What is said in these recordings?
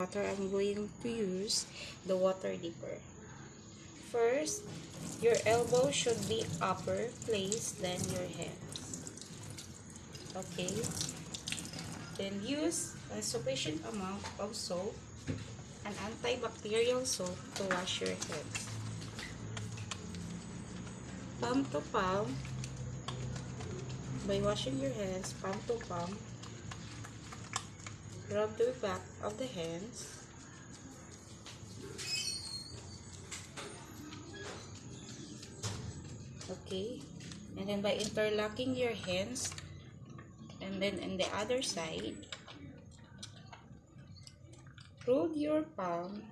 water, I'm going to use the water dipper. First, your elbow should be upper place than your hands. Okay? Then use a sufficient amount of soap, an antibacterial soap, to wash your hands. Palm to palm, by washing your hands, palm to palm, rub the back of the hands. Okay, and then by interlocking your hands, and then in the other side, roll your palm.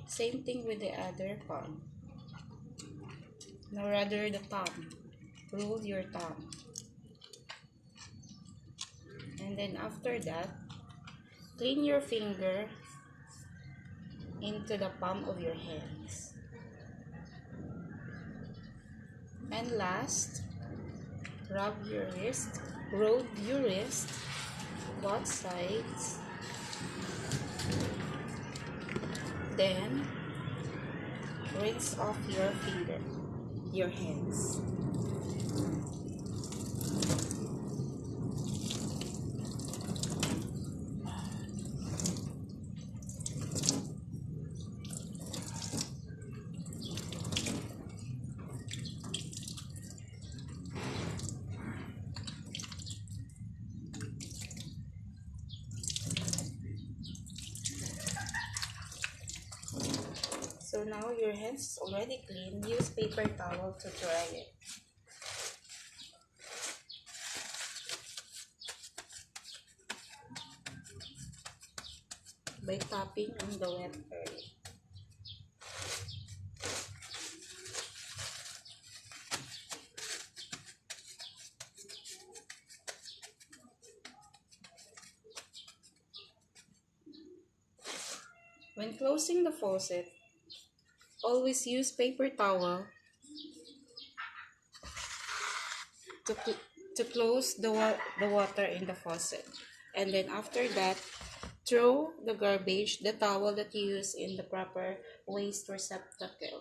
Same thing with the other palm. Now rather the thumb, roll your thumb. And then after that, clean your finger into the palm of your hands. And last, rub your wrist, roll your wrist, both sides. Then, rinse off your hands. So now your hands is already clean. Use paper towel to dry it. By tapping on the wet area. When closing the faucet, always use paper towel to close the water in the faucet. And then after that, throw the garbage, the towel that you use, in the proper waste receptacle.